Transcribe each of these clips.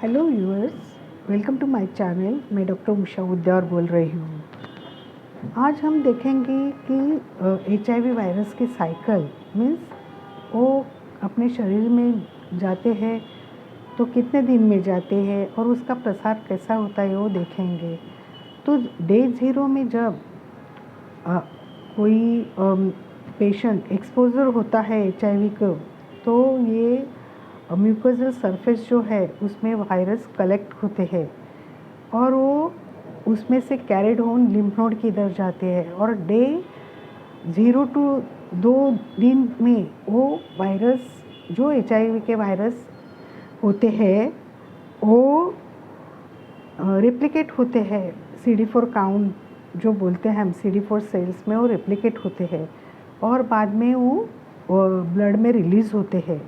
Hello viewers, welcome to my channel. मैं doctor Usha Udyar बोल रही हूँ। आज हम देखेंगे कि HIV वायरस के साइकिल मीन्स वो अपने शरीर में जाते हैं तो कितने दिन में जाते हैं और उसका प्रसार कैसा होता है वो देखेंगे। तो डे 0 में जब कोई पेशेंट एक्सपोजर होता है HIV को, तो ये म्यूकोजल सरफेस जो है उसमें वायरस कलेक्ट होते हैं और वो उसमें से कैरिड ऑन लिम्फ नोड की तरफ जाते हैं और डे 0 to 2 दिन में वो वायरस जो HIV के वायरस होते हैं वो रेप्लिकेट होते हैं। CD4 काउंट जो बोलते हैं हम, CD4 सेल्स में वो रेप्लिकेट होते हैं और बाद में वो ब्लड में रिलीज़ होते हैं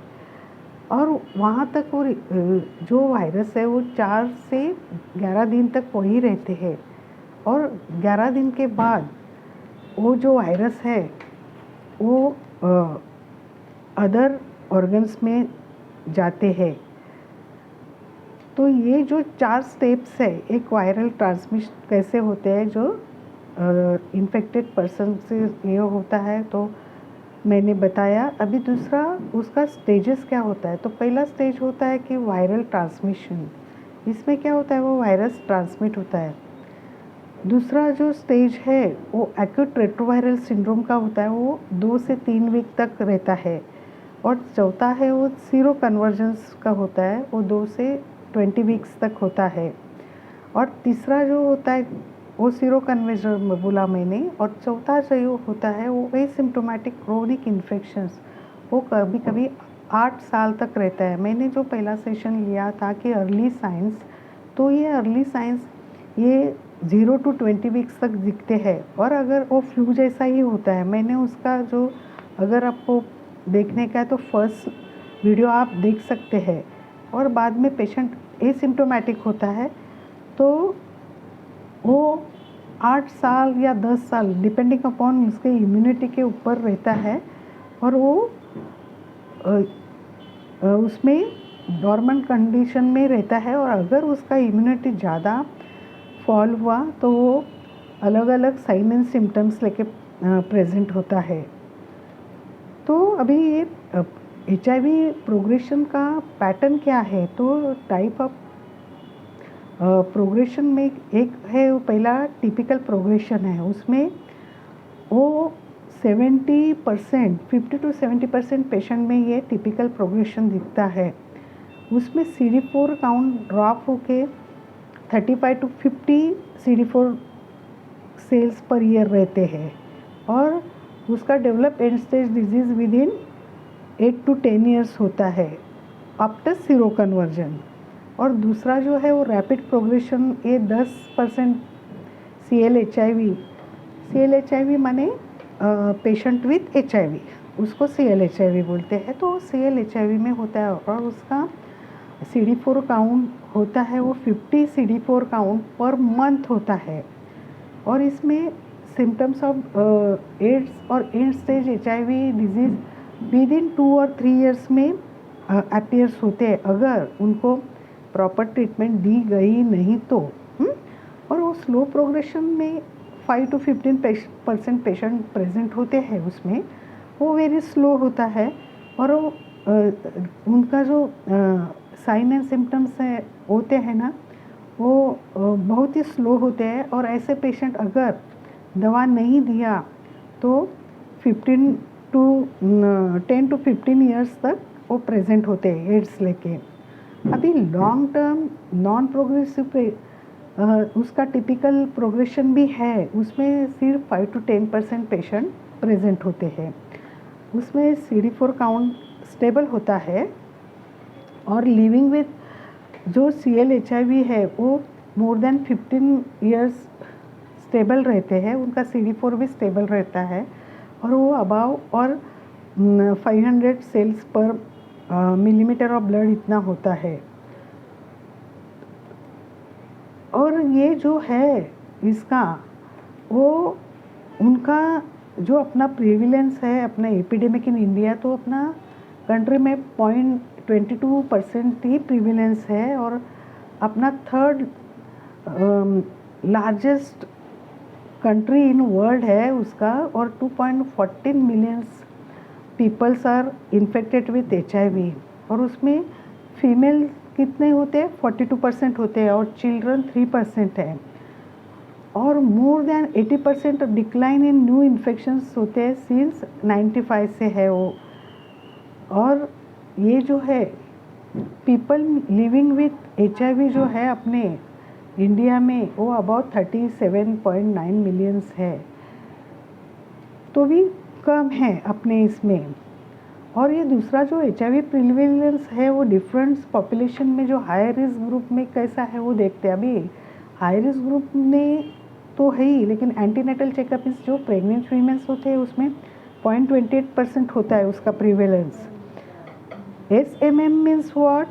और वहाँ तक वो जो वायरस है वो 4 से 11 दिन तक वही रहते हैं और 11 दिन के बाद वो जो वायरस है वो अदर ऑर्गन्स में जाते हैं। तो ये जो 4 स्टेप्स है, एक वायरल ट्रांसमिशन कैसे होते हैं जो इन्फेक्टेड पर्सन से ये होता है तो मैंने बताया। अभी दूसरा उसका स्टेजेस क्या होता है। तो पहला स्टेज होता है कि वायरल ट्रांसमिशन, इसमें क्या होता है वो वायरस ट्रांसमिट होता है। दूसरा जो स्टेज है वो एक्यूट रेट्रोवायरल सिंड्रोम का होता है, वो 2 से 3 वीक तक रहता है। और चौथा है वो सीरो कन्वर्जेंस का होता है, वो 2 से 20 वीक्स तक होता है। और तीसरा जो होता है वो सीरो कन्वर्जन बोला मैंने। और चौथा जो होता है वो एसिम्प्टोमेटिक क्रोनिक इन्फेक्शंस, वो कभी कभी 8 साल तक रहता है। मैंने जो पहला सेशन लिया था कि अर्ली साइंस, तो ये अर्ली साइंस ये 0 to 20 वीक्स तक दिखते हैं। और अगर वो फ्लू जैसा ही होता है, मैंने उसका जो अगर आपको देखने का है तो फर्स्ट वीडियो आप देख सकते हैं। और बाद में पेशेंट एसिम्प्टोमेटिक होता है तो वो 8 साल या 10 साल डिपेंडिंग अपॉन उसके इम्यूनिटी के ऊपर रहता है और वो उसमें नॉर्मल कंडीशन में रहता है। और अगर उसका इम्यूनिटी ज़्यादा फॉल हुआ तो वो अलग अलग साइन एंड सिम्टम्स लेके प्रेजेंट होता है। तो अभी ये HIV प्रोग्रेशन का पैटर्न क्या है। तो टाइप ऑफ प्रोग्रेशन में एक है, वो पहला टिपिकल प्रोग्रेशन है, उसमें वो 70% 50 to 70% पेशेंट में ये टिपिकल प्रोग्रेशन दिखता है। उसमें CD4 काउंट ड्रॉप होके 35 to 50 CD4 sales per year रहते हैं और उसका develop and stage disease with in 8 to 10 years होता है आफ्टर सीरो कन्वर्जन। और दूसरा जो है वो रैपिड प्रोग्रेशन, ये 10% CLHIV माने पेशेंट विथ HIV, उसको CLHIV बोलते हैं। तो CLHIV में होता है और उसका CD4 काउंट होता है वो 50 CD4 काउंट पर मंथ होता है। और इसमें सिम्टम्स ऑफ एड्स और and stage HIV disease with in 2 और 3 ईयर्स में अपीयर्स होते हैं अगर उनको प्रॉपर ट्रीटमेंट दी गई नहीं तो। और वो स्लो प्रोग्रेशन में 5 to 15% पेशेंट प्रेजेंट होते हैं, उसमें वो वेरी स्लो होता है और वो उनका जो साइन एंड सिम्टम्स है होते हैं ना वो बहुत ही स्लो होते हैं। और ऐसे पेशेंट अगर दवा नहीं दिया तो 10 to 15 ईयर्स तक वो प्रेजेंट होते हैं एड्स लेके। अभी लॉन्ग टर्म नॉन प्रोग्रेसिव उसका टिपिकल प्रोग्रेशन भी है, उसमें सिर्फ 5 to 10% पेशेंट प्रेजेंट होते हैं। उसमें CD4 काउंट स्टेबल होता है और लिविंग विथ जो CLHIV है वो मोर देन 15 ईयर्स स्टेबल रहते हैं, उनका CD4 भी स्टेबल रहता है और वो अबाव और 500 सेल्स पर मिलीमीटर ऑफ ब्लड इतना होता है। और ये जो है इसका वो उनका जो अपना प्रिविलेंस है अपना एपिडेमिक इन इंडिया, तो अपना कंट्री में 0.22% ही प्रिविलेंस है और अपना third largest country in world है उसका, और 2.14 millions peoples are infected with HIV, और उसमें फीमेल कितने होते हैं? 42% होते हैं, और चिल्ड्रन 3% है, और more than 80% decline in new infections होते हैं सिंस 95 से है वो। और ये जो है पीपल लिविंग विथ HIV जो है अपने इंडिया में, वो अबाउट 37.9 मिलियंस है, तो भी कम है अपने इसमें। और ये दूसरा जो HIV प्रिवेलेंस है वो डिफरेंट पॉपुलेशन में जो हाई रिस्क ग्रुप में कैसा है वो देखते हैं। अभी हाई रिस्क ग्रुप में तो है ही, लेकिन एंटीनेटल चेकअप जो प्रेग्नेंट वीमेंस होते हैं उसमें 0.28% होता है उसका prevalence. SMM means what?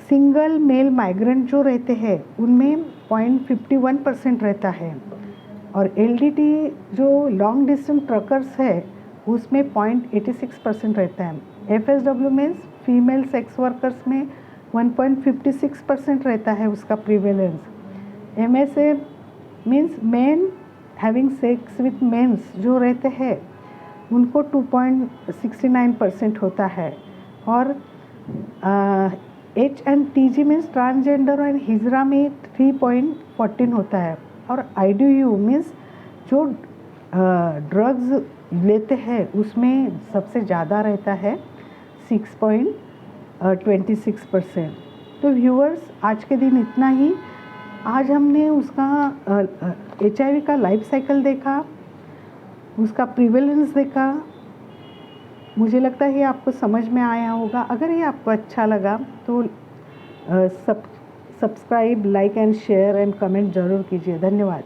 Single male migrant जो रहते हैं उनमें 0.51% रहता है, और LDT जो लॉन्ग डिस्टेंस ट्रकर्स है उसमें 0.86% रहता है। FSW means female sex workers में 1.56% रहता है उसका prevalence. MSA means men having sex with mens जो रहते हैं उनको 2.69% होता है, और HNTG मीन्स ट्रांसजेंडर और हिजरा में 3.14 होता है, और IDU मीन्स जो ड्रग्स लेते हैं उसमें सबसे ज़्यादा रहता है 6.26%। तो व्यूअर्स, आज के दिन इतना ही। आज हमने उसका HIV का लाइफ साइकिल देखा, उसका प्रिवेलेंस देखा। मुझे लगता है ये आपको समझ में आया होगा। अगर ये आपको अच्छा लगा तो subscribe, like and share and comment ज़रूर कीजिए। धन्यवाद।